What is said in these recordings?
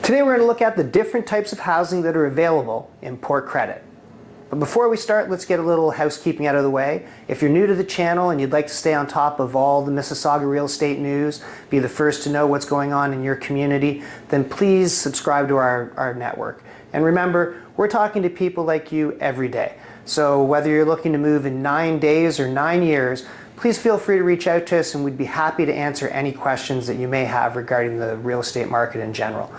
Today we're going to look at the different types of housing that are available in Port Credit. But before we start, let's get a little housekeeping out of the way. If you're new to the channel and you'd like to stay on top of all the Mississauga real estate news, be the first to know what's going on in your community, then please subscribe to our network. And remember, we're talking to people like you every day. So whether you're looking to move in 9 days or 9 years, please feel free to reach out to us and we'd be happy to answer any questions that you may have regarding the real estate market in general.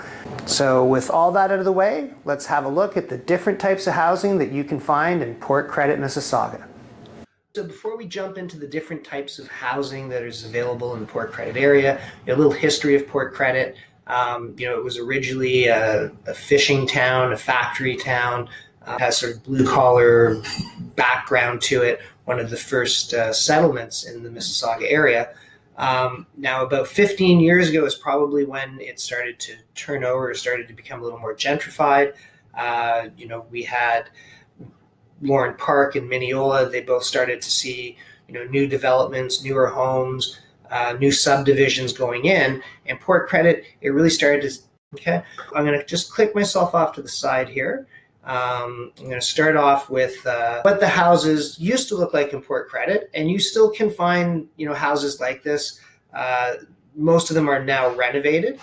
So with all that out of the way, let's have a look at the different types of housing that you can find in Port Credit, Mississauga. So before we jump into the different types of housing that is available in the Port Credit area, a little history of Port Credit. It was originally a fishing town, a factory town, has sort of blue collar background to it. One of the first settlements in the Mississauga area. Now, about 15 years ago is probably when it started to turn over, started to become a little more gentrified. We had Lauren Park and Mineola. They both started to see, new developments, newer homes, new subdivisions going in. And Port Credit, it really started to, okay, I'm going to just click myself off to the side here. I'm going to start off with what the houses used to look like in Port Credit, and you still can find, houses like this. Most of them are now renovated.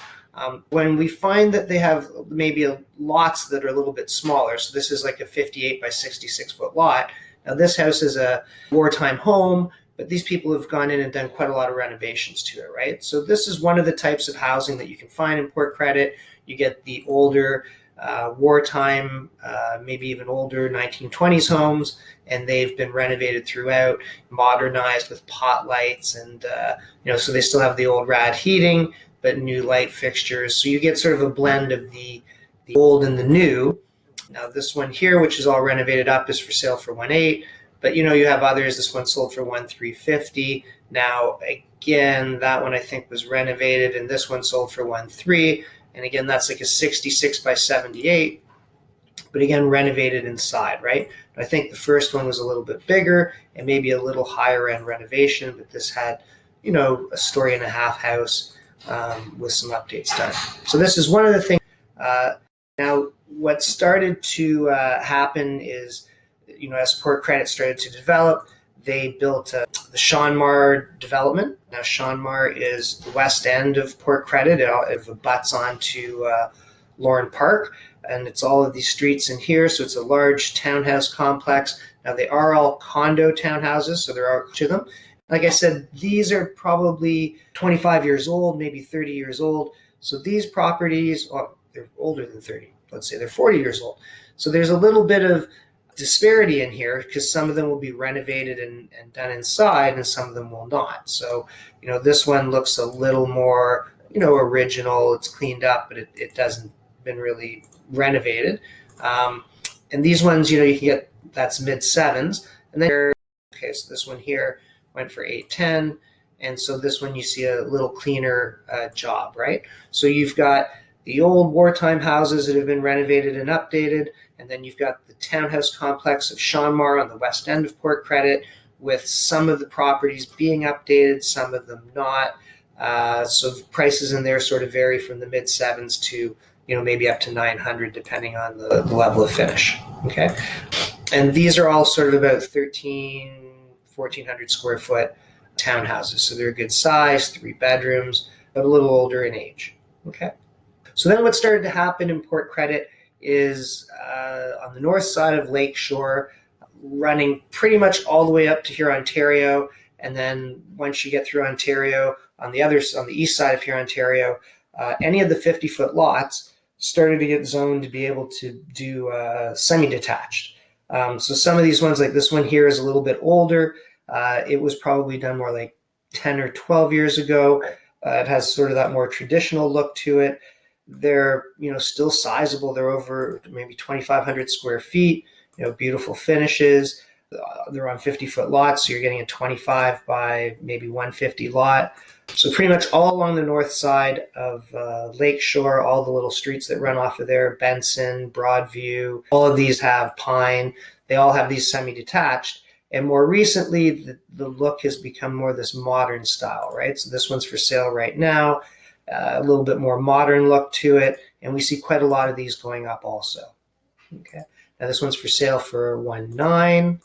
When we find that they have maybe lots that are a little bit smaller, so this is like a 58 by 66 foot lot. Now this house is a wartime home, but these people have gone in and done quite a lot of renovations to it, right? So this is one of the types of housing that you can find in Port Credit. You get the older wartime, maybe even older 1920s homes, and they've been renovated throughout, modernized with pot lights, and so they still have the old rad heating, but new light fixtures. So you get sort of a blend of the old and the new. Now this one here, which is all renovated up, is for sale for 1.8, but you have others. This one sold for 1,350. Now again, that one I think was renovated, and this one sold for 1.3. And again, that's like a 66 by 78, but again, renovated inside, right? I think the first one was a little bit bigger and maybe a little higher end renovation, but this had, a 1.5-story house with some updates done. So this is one of the things. Now, what started to happen is, as Port Credit started to develop, they built the Sean Mar development. Now, Sean Mar is the west end of Port Credit. It abuts onto Lauren Park, and it's all of these streets in here. So it's a large townhouse complex. Now, they are all condo townhouses, so there are to them. Like I said, these are probably 25 years old, maybe 30 years old. So these properties, they're older than 30. Let's say they're 40 years old. So there's a little bit of disparity in here because some of them will be renovated and done inside and some of them will not. So, this one looks a little more, original. It's cleaned up, but it doesn't been really renovated. And these ones, you can get, that's mid-7s. And then, okay, so this one here went for 810. And so this one you see a little cleaner job, right? So you've got the old wartime houses that have been renovated and updated, and then you've got the townhouse complex of Sean Mar on the west end of Port Credit, with some of the properties being updated, some of them not. So the prices in there sort of vary from the mid-7s to, maybe up to 900, depending on the level of finish. Okay, and these are all sort of about 1,400 square foot townhouses. So they're a good size, 3 bedrooms, but a little older in age. Okay. So then what started to happen in Port Credit is on the north side of Lakeshore, running pretty much all the way up to Huron, Ontario. And then once you get through Ontario, on the east side of Huron, Ontario, any of the 50-foot lots started to get zoned to be able to do semi-detached. So some of these ones, like this one here, is a little bit older. It was probably done more like 10 or 12 years ago. It has sort of that more traditional look to it. They're, still sizable. They're over maybe 2,500 square feet, beautiful finishes. They're on 50-foot lots, so you're getting a 25 by maybe 150 lot. So pretty much all along the north side of Lakeshore, all the little streets that run off of there, Benson, Broadview, all of these have Pine. They all have these semi-detached. And more recently, the look has become more this modern style, right? So this one's for sale right now. A little bit more modern look to it. and we see quite a lot of these going up also. Okay, now this one's for sale for 1.9.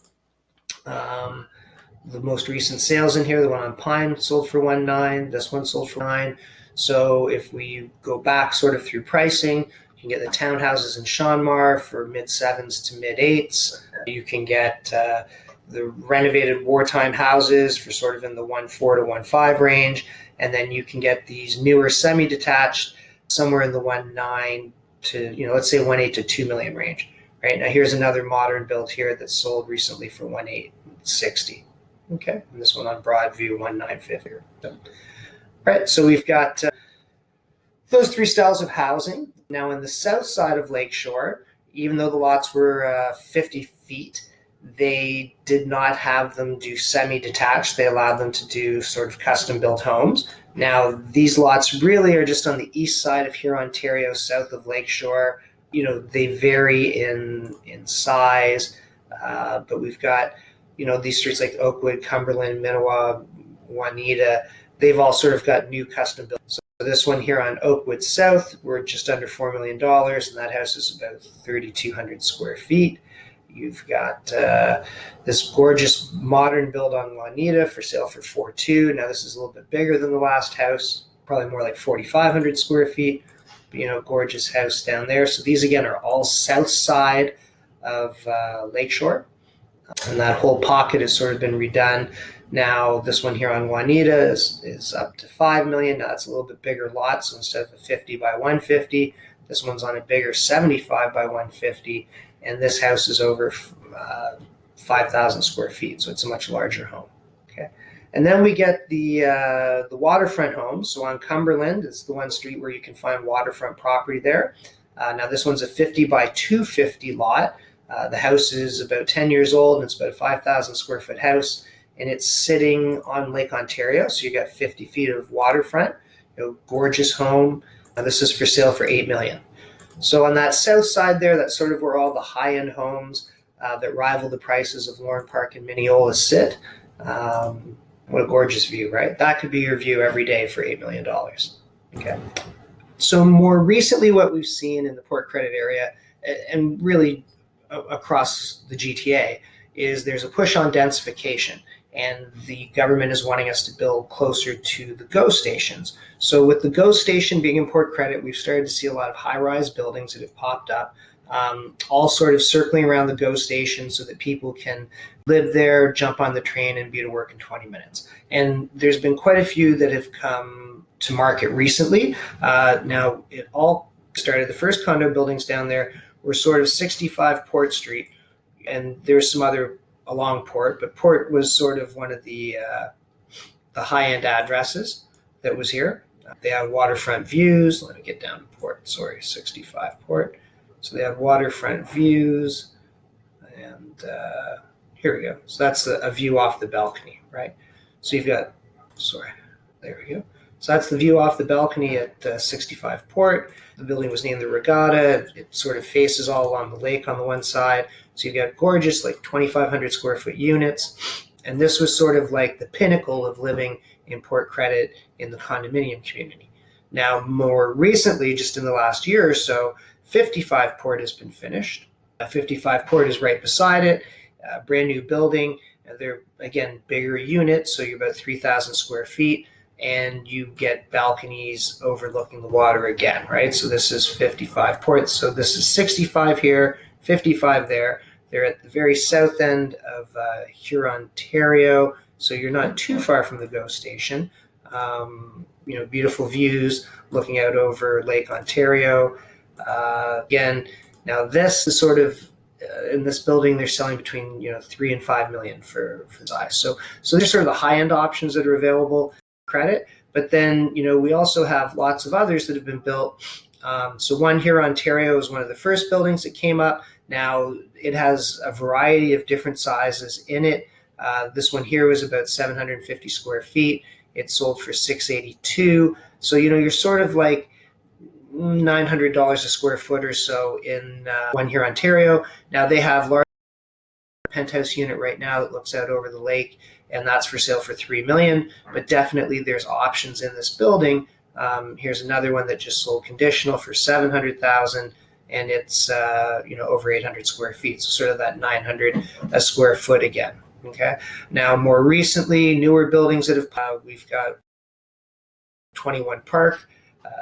The most recent sales in here, the one on Pine sold for 1.9. This one sold for 9. So if we go back sort of through pricing, you can get the townhouses in Seanmar for mid-7s to mid-8s. You can get the renovated wartime houses for sort of in the 1.4 to 1.5 range. And then you can get these newer semi-detached somewhere in the 1.9 to, let's say 1.8 to 2 million range. Right now, here's another modern build here that sold recently for 1.860. Okay, and this one on Broadview 1.950. So, right, so we've got those three styles of housing. Now, in the south side of Lakeshore, even though the lots were 50 feet, they did not have them do semi-detached. They allowed them to do sort of custom-built homes. Now, these lots really are just on the east side of Huron, Ontario, south of Lakeshore. They vary in size, but we've got, these streets like Oakwood, Cumberland, Minawa, Juanita. They've all sort of got new custom built. So this one here on Oakwood South, we're just under $4 million, and that house is about 3,200 square feet. You've got this gorgeous modern build on Juanita for sale for 4.2. Now this is a little bit bigger than the last house, probably more like 4,500 square feet. But, gorgeous house down there. So these again are all south side of Lakeshore, and that whole pocket has sort of been redone. Now this one here on Juanita is up to 5 million. Now it's a little bit bigger lot, so instead of a 50 by 150, this one's on a bigger 75 by 150. And this house is over 5,000 square feet, so it's a much larger home. Okay, and then we get the waterfront homes. So on Cumberland, it's the one street where you can find waterfront property there. Now this one's a 50 by 250 lot. The house is about 10 years old, and it's about a 5,000 square foot house, and it's sitting on Lake Ontario. So you got 50 feet of waterfront. Gorgeous home. Now this is for sale for $8 million. So on that south side there, that's sort of where all the high-end homes that rival the prices of Lauren Park and Mineola sit. What a gorgeous view, right? That could be your view every day for $8 million. Okay. So more recently, what we've seen in the Port Credit area, and really across the GTA, is there's a push on densification. And the government is wanting us to build closer to the GO stations. So with the GO station being in Port Credit, we've started to see a lot of high-rise buildings that have popped up, all sort of circling around the GO station so that people can live there, jump on the train, and be to work in 20 minutes. And there's been quite a few that have come to market recently. Now, it all started, the first condo buildings down there were sort of 65 Port Street, and there's some other along Port, but Port was sort of one of the high-end addresses that was here. They have waterfront views. Let me get down to Port. Sorry, 65 Port. So they have waterfront views, and here we go. So that's a view off the balcony, right? So you've got, there we go. So that's the view off the balcony at 65 Port. The building was named the Regatta. It sort of faces all along the lake on the one side. So you've got gorgeous, like 2,500 square foot units. And this was sort of like the pinnacle of living in Port Credit in the condominium community. Now, more recently, just in the last year or so, 55 Port has been finished. 55 Port is right beside it, a brand new building. They're, again, bigger units, so you're about 3,000 square feet. And you get balconies overlooking the water again, right? So this is 55 Port. So this is 65 here, 55 there. They're at the very south end of Huron, Ontario. So you're not too far from the GO station. Beautiful views looking out over Lake Ontario. Again, now this is sort of, in this building, they're selling between 3 and 5 million for size. So there's sort of the high-end options that are available. Credit, but then we also have lots of others that have been built. So one here, Ontario, is one of the first buildings that came up. Now it has a variety of different sizes in it. This one here was about 750 square feet. It sold for $682. So you're sort of like $900 a square foot or so in one here, Ontario. Now they have large penthouse unit right now that looks out over the lake, and that's for sale for $3 million. But definitely there's options in this building Here's another one that just sold conditional for $700,000, and it's over 800 square feet, so sort of that 900 a square foot again. Okay. Now, more recently, newer buildings that have we've got 21 Park.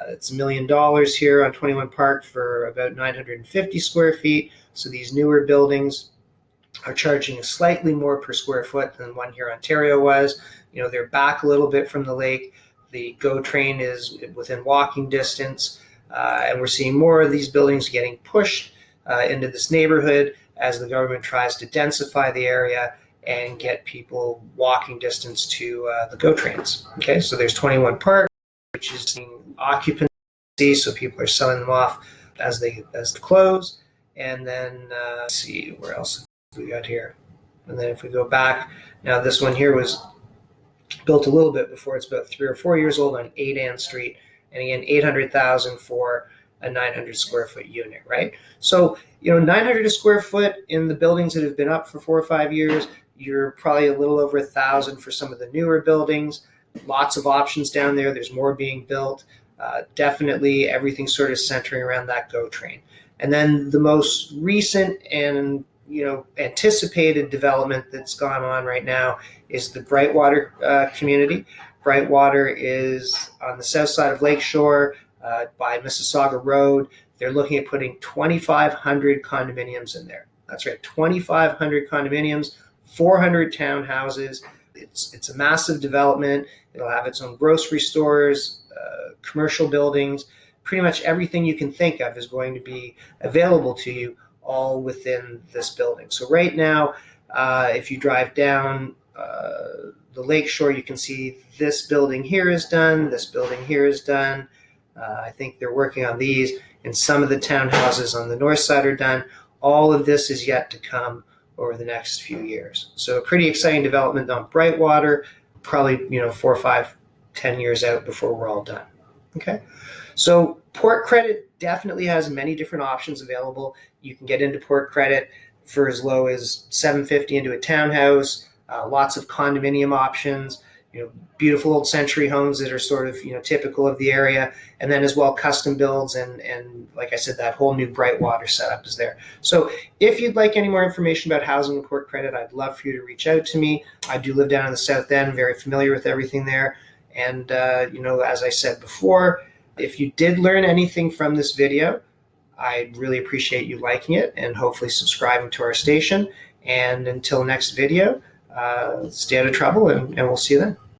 It's $1 million here on 21 Park for about 950 square feet. So these newer buildings are charging slightly more per square foot than one here in Ontario was. They're back a little bit from the lake. The GO train is within walking distance, and we're seeing more of these buildings getting pushed into this neighborhood as the government tries to densify the area and get people walking distance to the GO trains. Okay, so there's 21 Park, which is occupancy, so people are selling them off as they close. And then let's see where else we got here. And then if we go back, now this one here was built a little bit before. It's about 3 or 4 years old on 8 Ann Street, and again $800,000 for a 900 square foot unit, right? So 900 a square foot in the buildings that have been up for 4 or 5 years. You're probably a little over 1,000 for some of the newer buildings. Lots of options down there. There's more being built. Definitely everything sort of centering around that GO train. And then the most recent and anticipated development that's gone on right now is the Brightwater community. Brightwater is on the south side of Lakeshore by Mississauga Road. They're looking at putting 2,500 condominiums in there. That's right, 2,500 condominiums, 400 townhouses. It's a massive development. It'll have its own grocery stores, commercial buildings. Pretty much everything you can think of is going to be available to you all within this building. So right now, if you drive down the Lakeshore, you can see this building here is done, this building here is done. I think they're working on these, and some of the townhouses on the north side are done. All of this is yet to come over the next few years. So a pretty exciting development on Brightwater, probably 4, 5, 10 years out before we're all done. Okay, so Port Credit definitely has many different options available. You can get into Port Credit for as low as $750 into a townhouse. Lots of condominium options. Beautiful old century homes that are sort of typical of the area, and then as well custom builds and like I said, that whole new Brightwater setup is there. So if you'd like any more information about housing in Port Credit, I'd love for you to reach out to me. I do live down in the South End, very familiar with everything there. And as I said before, if you did learn anything from this video, I'd really appreciate you liking it and hopefully subscribing to our station. And until next video, stay out of trouble, and we'll see you then.